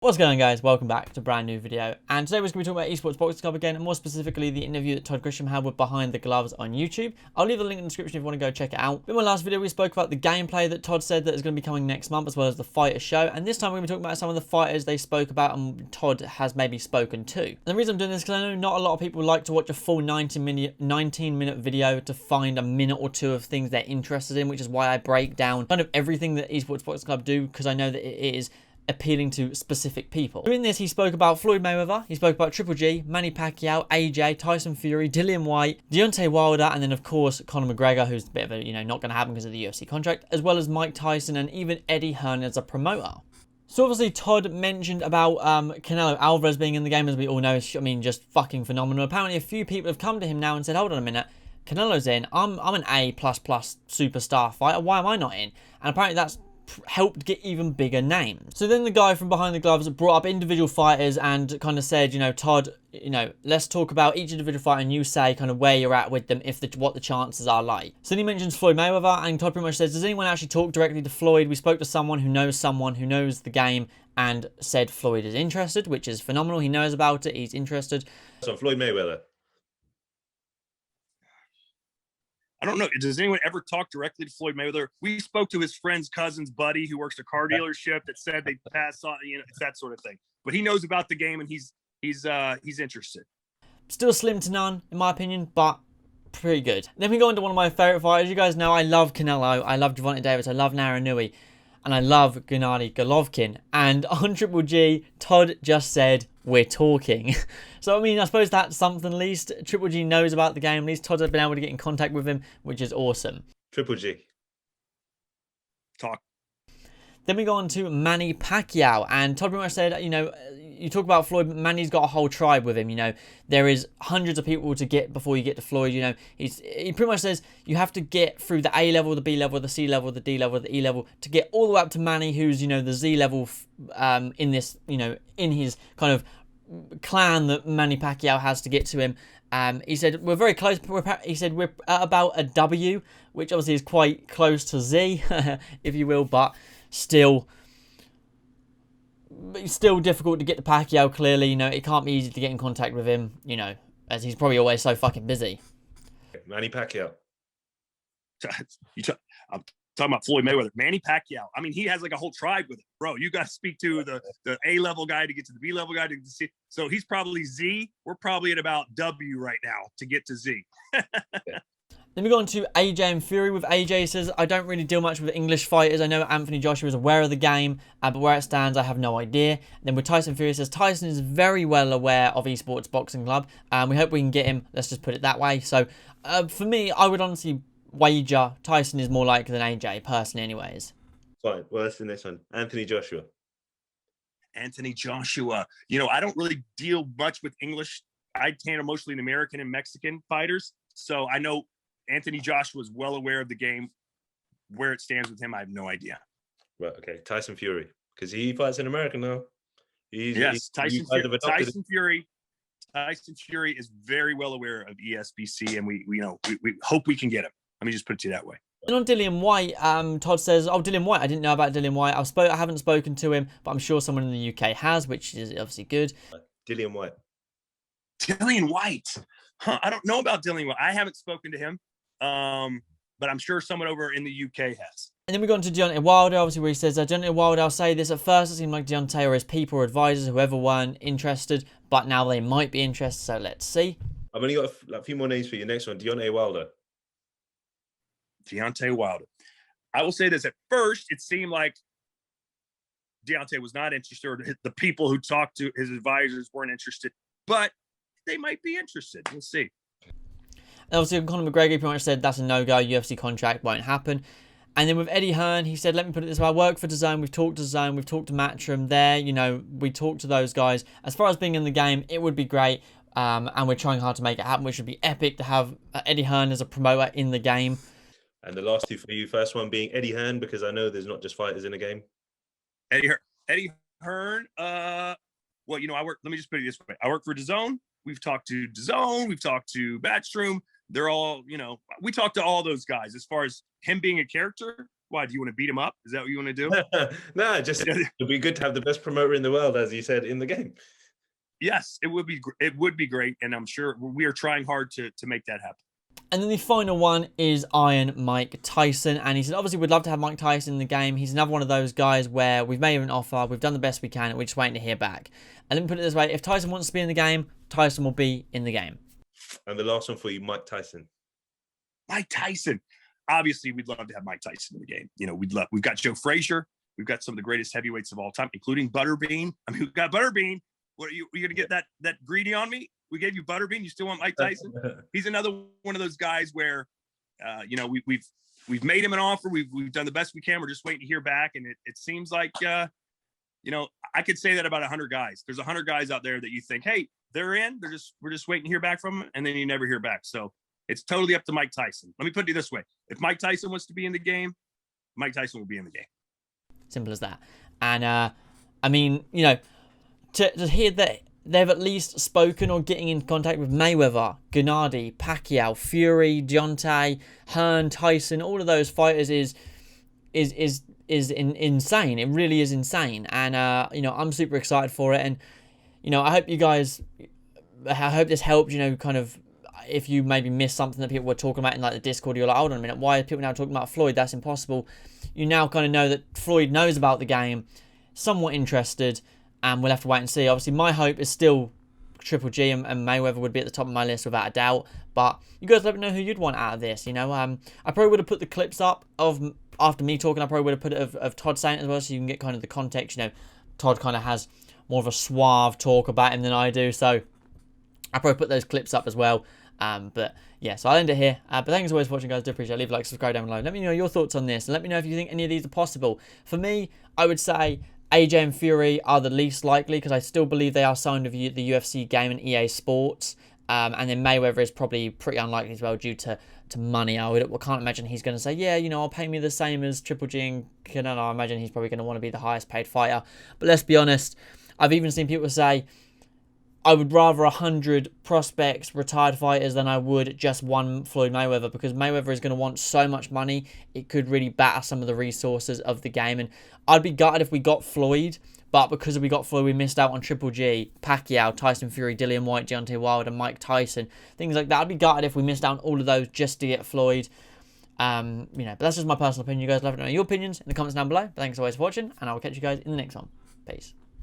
What's going on, guys? Welcome back to a brand new video, and today we're going to be talking about esports boxing club again, and more specifically the interview that Todd Grisham had with Behind the Gloves on YouTube. I'll leave a link in the description if you want to go check it out. In my last video we spoke about the gameplay that Todd said that is going to be coming next month, as well as the fighter show, and this time we're going to be talking about some of the fighters they spoke about and Todd has maybe spoken to. And the reason I'm doing this is because I know not a lot of people like to watch a full 19-minute video to find a minute or two of things they're interested in, which is why I break down kind of everything that esports boxing club do, because I know that it is appealing to specific people. So in this, he spoke about Floyd Mayweather, he spoke about Triple G, Manny Pacquiao, AJ, Tyson Fury, Dillian White, Deontay Wilder, and then of course Conor McGregor, who's a bit of a, not going to happen because of the UFC contract, as well as Mike Tyson and even Eddie Hearn as a promoter. So obviously Todd mentioned about Canelo Alvarez being in the game, as we all know. I mean, just fucking phenomenal. Apparently a few people have come to him now and said, hold on a minute, Canelo's in, I'm an A++ superstar fighter, why am I not in? And apparently that's helped get even bigger names. So then the guy from Behind the Gloves brought up individual fighters and kind of said, Todd, let's talk about each individual fighter and you say kind of where you're at with them, what the chances are like. So then he mentions Floyd Mayweather, and Todd pretty much says, does anyone actually talk directly to Floyd? We spoke to someone who knows the game and said Floyd is interested, which is phenomenal. He knows about it, he's interested. So Floyd Mayweather. I don't know. Does anyone ever talk directly to Floyd Mayweather? We spoke to his friend's cousin's buddy who works at a car dealership that said they pass on, it's that sort of thing. But he knows about the game and he's interested. Still slim to none, in my opinion, but pretty good. Then we go on to one of my favorite fighters. You guys know I love Canelo, I love Gervonta Davis, I love Naranui, and I love Gennady Golovkin. And on Triple G, Todd just said, we're talking. So, I mean, I suppose that's something. At least Triple G knows about the game. At least Todd has been able to get in contact with him, which is awesome. Triple G. Talk. Then we go on to Manny Pacquiao. And Todd pretty much said, you talk about Floyd, Manny's got a whole tribe with him. There is hundreds of people to get before you get to Floyd. He pretty much says you have to get through the A level, the B level, the C level, the D level, the E level to get all the way up to Manny, who's, the Z level in this, in his kind of clan that Manny Pacquiao has to get to him. He said we're very close. He said we're at about a W, which obviously is quite close to Z, if you will, but still difficult to get to Pacquiao. Clearly, it can't be easy to get in contact with him, as he's probably always so fucking busy. Manny Pacquiao. I'm talking about Floyd Mayweather. Manny Pacquiao. I mean, he has like a whole tribe with him, bro. You got to speak to the A level guy to get to the B level guy to get to C. So he's probably Z. We're probably at about W right now to get to Z. Then we go on to AJ and Fury. With AJ, says, I don't really deal much with English fighters. I know Anthony Joshua is aware of the game, but where it stands, I have no idea. Then with Tyson Fury, says Tyson is very well aware of esports boxing club. We hope we can get him. Let's just put it that way. So for me, I would honestly wager Tyson is more likely than AJ, personally, anyways. Fine. Well, that's the next one. Anthony Joshua. Anthony Joshua. I don't really deal much with English. I handle mostly in American and Mexican fighters. So I know Anthony Joshua is well aware of the game. Where it stands with him, I have no idea. Right, okay. Tyson Fury. Because he fights in America now. Tyson Fury. Tyson Fury is very well aware of ESBC, and we hope we can get him. Let me just put it to you that way. And on Dillian White, Todd says, Dillian White, I didn't know about Dillian White. I haven't spoken to him, but I'm sure someone in the UK has, which is obviously good. Dillian White. Dillian White. I don't know about Dillian White. I haven't spoken to him, but I'm sure someone over in the UK has. And then we got into Deontay Wilder, obviously, where he says, Deontay Wilder, I'll say this, at first it seemed like Deontay or his people or advisors, whoever weren't interested, but now they might be interested, so let's see. I've only got a few more names for you. Next one, Deontay Wilder. Deontay Wilder. I will say this. At first, it seemed like Deontay was not interested, or the people who talked to his advisors weren't interested, but they might be interested. We'll see. And obviously, Conor McGregor pretty much said that's a no-go. UFC contract won't happen. And then with Eddie Hearn, he said, let me put it this way. I work for DAZN. We've talked to DAZN. We've talked to Matchroom there. We talked to those guys. As far as being in the game, it would be great. And we're trying hard to make it happen, which would be epic to have Eddie Hearn as a promoter in the game. And the last two for you. First one being Eddie Hearn, because I know there's not just fighters in the game. Eddie Hearn. Well, I work. Let me just put it this way. I work for DAZN. We've talked to DAZN. We've talked to Matchroom. They're all, we talked to all those guys. As far as him being a character, Why, do you want to beat him up? Is that what you want to do? No, just it'd be good to have the best promoter in the world, as you said, in the game. Yes, it would be. It would be great, and I'm sure we are trying hard to make that happen. And then the final one is Iron Mike Tyson. And he said, obviously, we'd love to have Mike Tyson in the game. He's another one of those guys where we've made him an offer, we've done the best we can, and we're just waiting to hear back. And let me put it this way, if Tyson wants to be in the game, Tyson will be in the game. And the last one for you, Mike Tyson. Mike Tyson. Obviously, we'd love to have Mike Tyson in the game. You know, we've got Joe Frazier. We've got some of the greatest heavyweights of all time, including Butterbean. I mean, we've got Butterbean. What are you going to get that greedy on me? We gave you Butterbean. You still want Mike Tyson? He's another one of those guys where, you know, we've made him an offer. We've done the best we can. We're just waiting to hear back. And it seems like, you know, I could say that about 100 guys. There's 100 guys out there that you think, hey, they're in. We're just waiting to hear back from them, and then you never hear back. So it's totally up to Mike Tyson. Let me put it this way: if Mike Tyson wants to be in the game, Mike Tyson will be in the game. Simple as that. And I mean, you know, to hear that they've at least spoken or getting in contact with Mayweather, Gennady, Pacquiao, Fury, Deontay, Hearn, Tyson, all of those fighters is insane. It really is insane. And you know, I'm super excited for it. And you know, I hope this helped. You know, kind of, if you maybe missed something that people were talking about in like the Discord, you're like, hold on a minute, why are people now talking about Floyd? That's impossible. You now kind of know that Floyd knows about the game, somewhat interested, and we'll have to wait and see. Obviously, my hope is still Triple G and Mayweather would be at the top of my list without a doubt. But you guys let me know who you'd want out of this. You know, I probably would have put the clips up of after me talking. I probably would have put it of Todd saying it as well, so you can get kind of the context. You know, Todd kind of has more of a suave talk about him than I do, so I probably put those clips up as well. But yeah, so I'll end it here. But thanks as always for watching, guys. Do appreciate it. Leave a like, subscribe down below. Let me know your thoughts on this, and let me know if you think any of these are possible. For me, I would say AJ and Fury are the least likely, because I still believe they are signed with the UFC game and EA Sports. And then Mayweather is probably pretty unlikely as well due to money. I can't imagine he's going to say, yeah, you know, I'll pay me the same as Triple G and Canelo. I imagine he's probably going to want to be the highest paid fighter. But let's be honest, I've even seen people say, I would rather 100 prospects, retired fighters, than I would just one Floyd Mayweather, because Mayweather is going to want so much money, it could really batter some of the resources of the game. And I'd be gutted if we got Floyd, but because we got Floyd, we missed out on Triple G, Pacquiao, Tyson Fury, Dillian White, Deontay Wilder, Mike Tyson, things like that. I'd be gutted if we missed out on all of those just to get Floyd. You know, but that's just my personal opinion. You guys let me know your opinions in the comments down below. But thanks always for watching, and I will catch you guys in the next one. Peace.